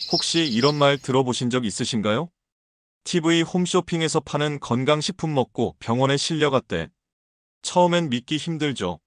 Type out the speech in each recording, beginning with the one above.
혹시 이런 말 들어보신 적 있으신가요? TV 홈쇼핑에서 파는 건강식품 먹고 병원에 실려갔대. 처음엔 믿기 힘들죠.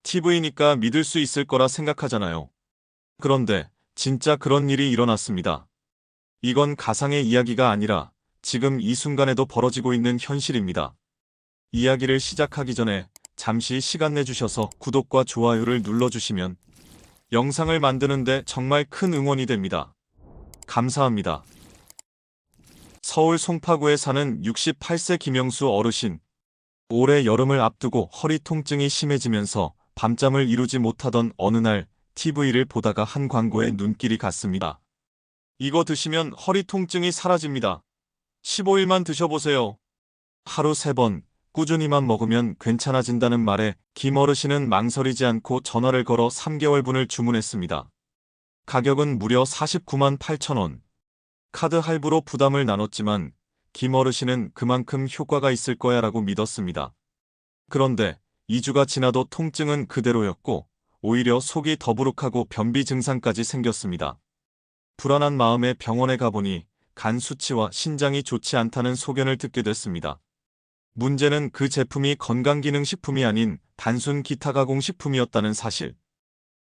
TV니까 믿을 수 있을 거라 생각하잖아요. 그런데 진짜 그런 일이 일어났습니다. 이건 가상의 이야기가 아니라 지금 이 순간에도 벌어지고 있는 현실입니다. 이야기를 시작하기 전에 잠시 시간 내주셔서 구독과 좋아요를 눌러주시면 영상을 만드는데 정말 큰 응원이 됩니다. 감사합니다. 서울 송파구에 사는 68세 김영수 어르신. 올해 여름을 앞두고 허리 통증이 심해지면서 밤잠을 이루지 못하던 어느 날 TV를 보다가 한 광고에 눈길이 갔습니다. 이거 드시면 허리 통증이 사라집니다. 15일만 드셔보세요. 하루 3번 꾸준히만 먹으면 괜찮아진다는 말에 김 어르신은 망설이지 않고 전화를 걸어 3개월분을 주문했습니다. 가격은 무려 49만 8천 원. 카드 할부로 부담을 나눴지만 김 어르신은 그만큼 효과가 있을 거야라고 믿었습니다. 그런데 2주가 지나도 통증은 그대로였고 오히려 속이 더부룩하고 변비 증상까지 생겼습니다. 불안한 마음에 병원에 가보니 간 수치와 신장이 좋지 않다는 소견을 듣게 됐습니다. 문제는 그 제품이 건강기능식품이 아닌 단순 기타가공식품이었다는 사실.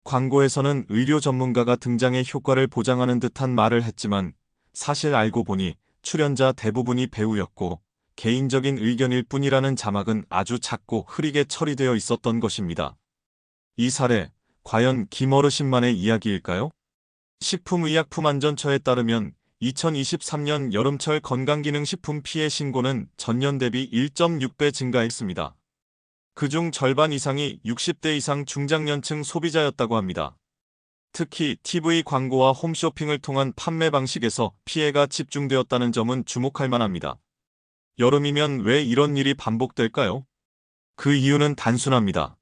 광고에서는 의료 전문가가 등장해 효과를 보장하는 듯한 말을 했지만 사실 알고 보니 출연자 대부분이 배우였고 개인적인 의견일 뿐이라는 자막은 아주 작고 흐리게 처리되어 있었던 것입니다. 이 사례, 과연 김 어르신만의 이야기일까요? 식품의약품안전처에 따르면 2023년 여름철 건강기능식품 피해 신고는 전년 대비 1.6배 증가했습니다. 그중 절반 이상이 60대 이상 중장년층 소비자였다고 합니다. 특히 TV 광고와 홈쇼핑을 통한 판매 방식에서 피해가 집중되었다는 점은 주목할 만합니다. 여름이면 왜 이런 일이 반복될까요? 그 이유는 단순합니다.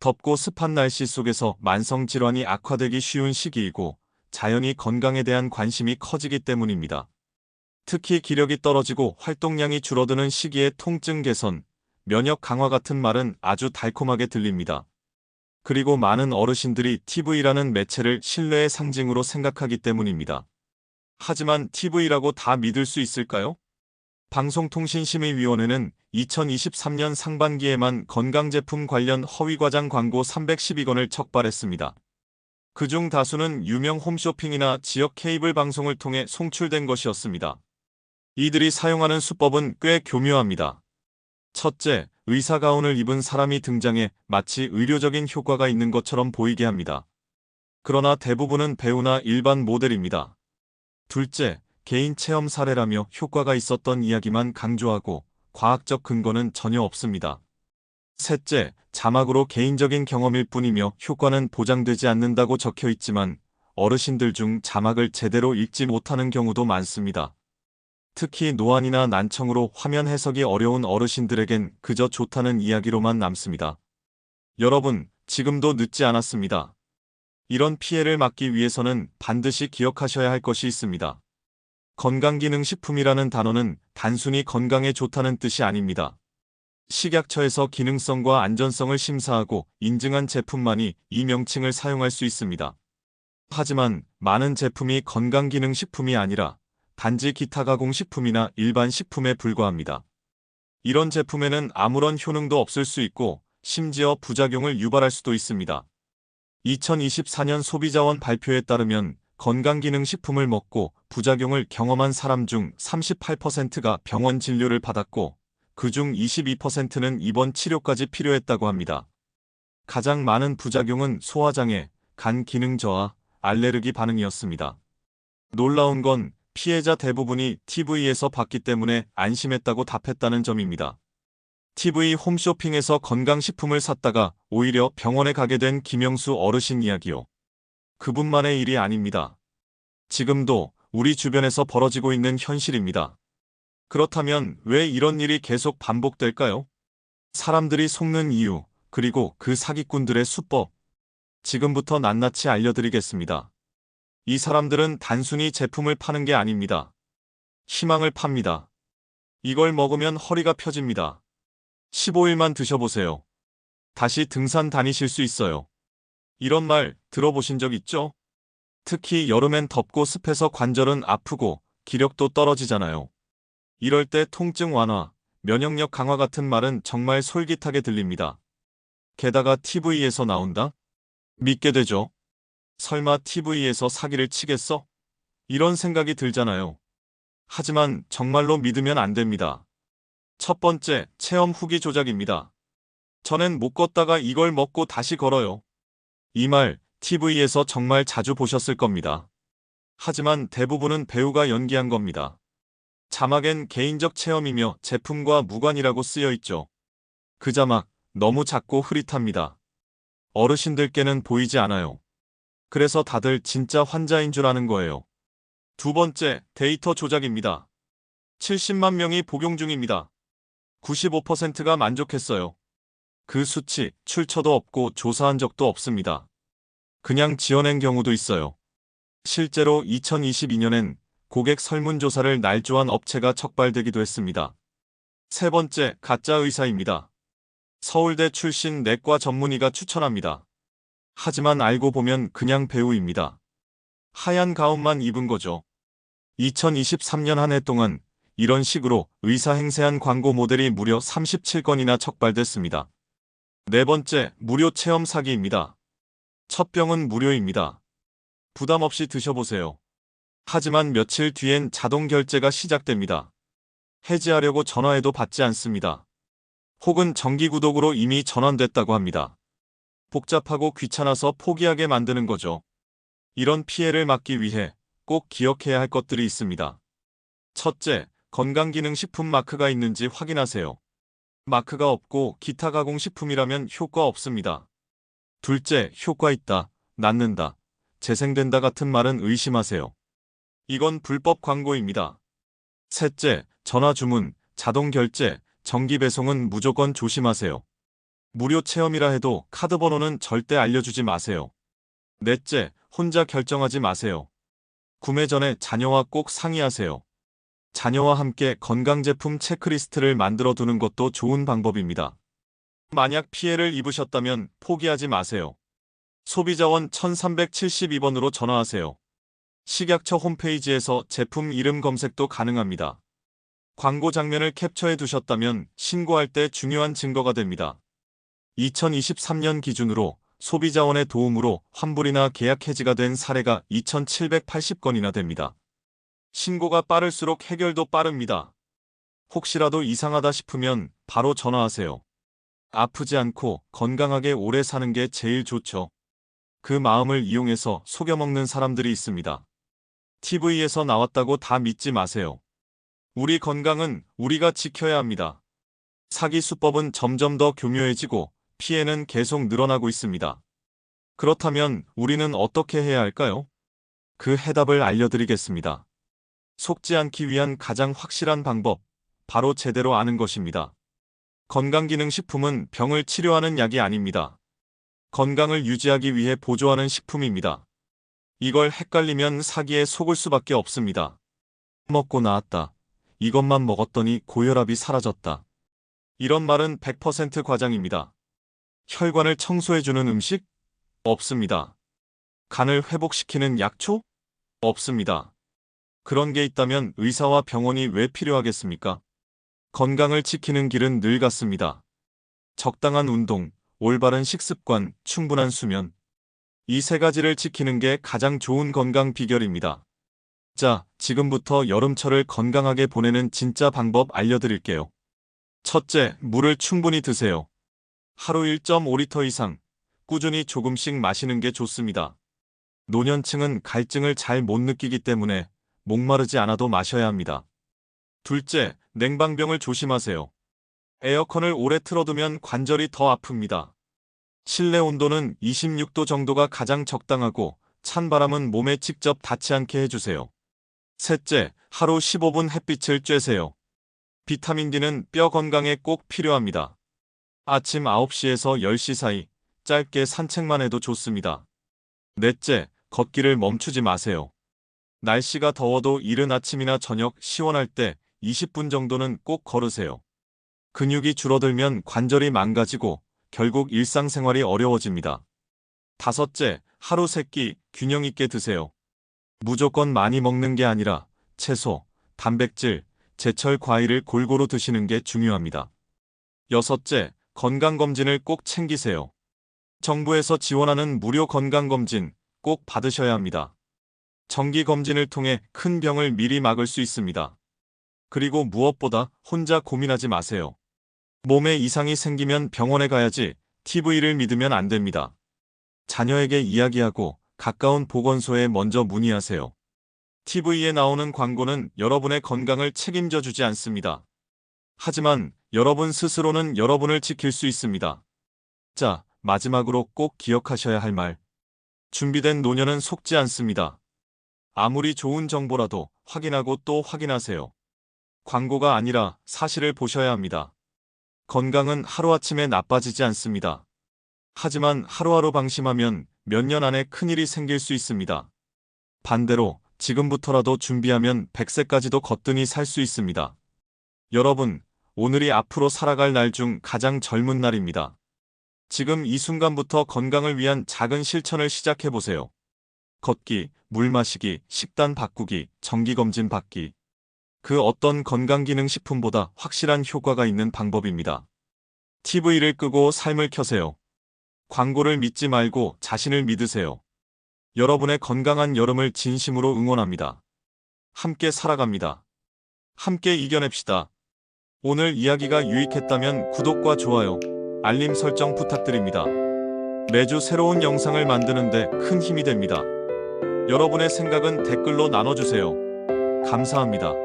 덥고 습한 날씨 속에서 만성질환이 악화되기 쉬운 시기이고 자연히 건강에 대한 관심이 커지기 때문입니다. 특히 기력이 떨어지고 활동량이 줄어드는 시기에 통증 개선, 면역 강화 같은 말은 아주 달콤하게 들립니다. 그리고 많은 어르신들이 TV라는 매체를 신뢰의 상징으로 생각하기 때문입니다. 하지만 TV라고 다 믿을 수 있을까요? 방송통신심의위원회는 2023년 상반기에만 건강제품 관련 허위과장 광고 312건을 척발했습니다. 그중 다수는 유명 홈쇼핑이나 지역 케이블 방송을 통해 송출된 것이었습니다. 이들이 사용하는 수법은 꽤 교묘합니다. 첫째, 의사 가운을 입은 사람이 등장해 마치 의료적인 효과가 있는 것처럼 보이게 합니다. 그러나 대부분은 배우나 일반 모델입니다. 둘째, 개인 체험 사례라며 효과가 있었던 이야기만 강조하고 과학적 근거는 전혀 없습니다. 셋째, 자막으로 개인적인 경험일 뿐이며 효과는 보장되지 않는다고 적혀 있지만 어르신들 중 자막을 제대로 읽지 못하는 경우도 많습니다. 특히 노안이나 난청으로 화면 해석이 어려운 어르신들에겐 그저 좋다는 이야기로만 남습니다. 여러분, 지금도 늦지 않았습니다. 이런 피해를 막기 위해서는 반드시 기억하셔야 할 것이 있습니다. 건강기능식품이라는 단어는 단순히 건강에 좋다는 뜻이 아닙니다. 식약처에서 기능성과 안전성을 심사하고 인증한 제품만이 이 명칭을 사용할 수 있습니다. 하지만 많은 제품이 건강기능식품이 아니라 단지 기타 가공식품이나 일반 식품에 불과합니다. 이런 제품에는 아무런 효능도 없을 수 있고 심지어 부작용을 유발할 수도 있습니다. 2024년 소비자원 발표에 따르면 건강기능식품을 먹고 부작용을 경험한 사람 중 38%가 병원 진료를 받았고 그중 22%는 입원 치료까지 필요했다고 합니다. 가장 많은 부작용은 소화장애, 간 기능 저하, 알레르기 반응이었습니다. 놀라운 건 피해자 대부분이 TV에서 봤기 때문에 안심했다고 답했다는 점입니다. TV 홈쇼핑에서 건강식품을 샀다가 오히려 병원에 가게 된 김영수 어르신 이야기요. 그분만의 일이 아닙니다. 지금도 우리 주변에서 벌어지고 있는 현실입니다. 그렇다면 왜 이런 일이 계속 반복될까요? 사람들이 속는 이유, 그리고 그 사기꾼들의 수법. 지금부터 낱낱이 알려드리겠습니다. 이 사람들은 단순히 제품을 파는 게 아닙니다. 희망을 팝니다. 이걸 먹으면 허리가 펴집니다. 15일만 드셔보세요. 다시 등산 다니실 수 있어요. 이런 말 들어보신 적 있죠? 특히 여름엔 덥고 습해서 관절은 아프고 기력도 떨어지잖아요. 이럴 때 통증 완화, 면역력 강화 같은 말은 정말 솔깃하게 들립니다. 게다가 TV에서 나온다? 믿게 되죠. 설마 TV에서 사기를 치겠어? 이런 생각이 들잖아요. 하지만 정말로 믿으면 안 됩니다. 첫 번째, 체험 후기 조작입니다. 전엔 못 걷다가 이걸 먹고 다시 걸어요. 이 말 TV에서 정말 자주 보셨을 겁니다. 하지만 대부분은 배우가 연기한 겁니다. 자막엔 개인적 체험이며 제품과 무관이라고 쓰여 있죠. 그 자막 너무 작고 흐릿합니다. 어르신들께는 보이지 않아요. 그래서 다들 진짜 환자인 줄 아는 거예요. 두 번째, 데이터 조작입니다. 70만 명이 복용 중입니다. 95%가 만족했어요. 그 수치, 출처도 없고 조사한 적도 없습니다. 그냥 지어낸 경우도 있어요. 실제로 2022년엔 고객 설문조사를 날조한 업체가 적발되기도 했습니다. 세 번째, 가짜 의사입니다. 서울대 출신 내과 전문의가 추천합니다. 하지만 알고 보면 그냥 배우입니다. 하얀 가운만 입은 거죠. 2023년 한 해 동안 이런 식으로 의사 행세한 광고 모델이 무려 37건이나 적발됐습니다. 네 번째, 무료 체험 사기입니다. 첫 병은 무료입니다. 부담 없이 드셔보세요. 하지만 며칠 뒤엔 자동 결제가 시작됩니다. 해지하려고 전화해도 받지 않습니다. 혹은 정기구독으로 이미 전환됐다고 합니다. 복잡하고 귀찮아서 포기하게 만드는 거죠. 이런 피해를 막기 위해 꼭 기억해야 할 것들이 있습니다. 첫째, 건강기능식품 마크가 있는지 확인하세요. 마크가 없고 기타 가공식품이라면 효과 없습니다. 둘째, 효과 있다, 낫는다, 재생된다 같은 말은 의심하세요. 이건 불법 광고입니다. 셋째, 전화 주문, 자동 결제, 정기 배송은 무조건 조심하세요. 무료 체험이라 해도 카드 번호는 절대 알려주지 마세요. 넷째, 혼자 결정하지 마세요. 구매 전에 자녀와 꼭 상의하세요. 자녀와 함께 건강제품 체크리스트를 만들어 두는 것도 좋은 방법입니다. 만약 피해를 입으셨다면 포기하지 마세요. 소비자원 1372번으로 전화하세요. 식약처 홈페이지에서 제품 이름 검색도 가능합니다. 광고 장면을 캡처해 두셨다면 신고할 때 중요한 증거가 됩니다. 2023년 기준으로 소비자원의 도움으로 환불이나 계약 해지가 된 사례가 2780건이나 됩니다. 신고가 빠를수록 해결도 빠릅니다. 혹시라도 이상하다 싶으면 바로 전화하세요. 아프지 않고 건강하게 오래 사는 게 제일 좋죠. 그 마음을 이용해서 속여먹는 사람들이 있습니다. TV에서 나왔다고 다 믿지 마세요. 우리 건강은 우리가 지켜야 합니다. 사기 수법은 점점 더 교묘해지고 피해는 계속 늘어나고 있습니다. 그렇다면 우리는 어떻게 해야 할까요? 그 해답을 알려드리겠습니다. 속지 않기 위한 가장 확실한 방법, 바로 제대로 아는 것입니다. 건강기능식품은 병을 치료하는 약이 아닙니다. 건강을 유지하기 위해 보조하는 식품입니다. 이걸 헷갈리면 사기에 속을 수밖에 없습니다. 먹고 나았다. 이것만 먹었더니 고혈압이 사라졌다. 이런 말은 100% 과장입니다. 혈관을 청소해주는 음식? 없습니다. 간을 회복시키는 약초? 없습니다. 그런 게 있다면 의사와 병원이 왜 필요하겠습니까? 건강을 지키는 길은 늘 같습니다. 적당한 운동, 올바른 식습관, 충분한 수면. 이 세 가지를 지키는 게 가장 좋은 건강 비결입니다. 자, 지금부터 여름철을 건강하게 보내는 진짜 방법 알려드릴게요. 첫째, 물을 충분히 드세요. 하루 1.5리터 이상, 꾸준히 조금씩 마시는 게 좋습니다. 노년층은 갈증을 잘 못 느끼기 때문에 목마르지 않아도 마셔야 합니다. 둘째, 냉방병을 조심하세요. 에어컨을 오래 틀어두면 관절이 더 아픕니다. 실내 온도는 26도 정도가 가장 적당하고 찬바람은 몸에 직접 닿지 않게 해주세요. 셋째, 하루 15분 햇빛을 쬐세요. 비타민 D는 뼈 건강에 꼭 필요합니다. 아침 9시에서 10시 사이 짧게 산책만 해도 좋습니다. 넷째, 걷기를 멈추지 마세요. 날씨가 더워도 이른 아침이나 저녁 시원할 때 20분 정도는 꼭 걸으세요. 근육이 줄어들면 관절이 망가지고 결국 일상생활이 어려워집니다. 다섯째, 하루 3끼 균형 있게 드세요. 무조건 많이 먹는 게 아니라 채소, 단백질, 제철 과일을 골고루 드시는 게 중요합니다. 여섯째, 건강검진을 꼭 챙기세요. 정부에서 지원하는 무료 건강검진 꼭 받으셔야 합니다. 정기검진을 통해 큰 병을 미리 막을 수 있습니다. 그리고 무엇보다 혼자 고민하지 마세요. 몸에 이상이 생기면 병원에 가야지 TV를 믿으면 안 됩니다. 자녀에게 이야기하고 가까운 보건소에 먼저 문의하세요. TV에 나오는 광고는 여러분의 건강을 책임져 주지 않습니다. 하지만 여러분 스스로는 여러분을 지킬 수 있습니다. 자, 마지막으로 꼭 기억하셔야 할 말. 준비된 노년은 속지 않습니다. 아무리 좋은 정보라도 확인하고 또 확인하세요. 광고가 아니라 사실을 보셔야 합니다. 건강은 하루아침에 나빠지지 않습니다. 하지만 하루하루 방심하면 몇 년 안에 큰일이 생길 수 있습니다. 반대로 지금부터라도 준비하면 100세까지도 거뜬히 살 수 있습니다. 여러분, 오늘이 앞으로 살아갈 날 중 가장 젊은 날입니다. 지금 이 순간부터 건강을 위한 작은 실천을 시작해보세요. 걷기, 물 마시기, 식단 바꾸기, 정기검진 받기. 그 어떤 건강기능식품보다 확실한 효과가 있는 방법입니다. TV를 끄고 삶을 켜세요. 광고를 믿지 말고 자신을 믿으세요. 여러분의 건강한 여름을 진심으로 응원합니다. 함께 살아갑니다. 함께 이겨냅시다. 오늘 이야기가 유익했다면 구독과 좋아요, 알림 설정 부탁드립니다. 매주 새로운 영상을 만드는데 큰 힘이 됩니다. 여러분의 생각은 댓글로 나눠주세요. 감사합니다.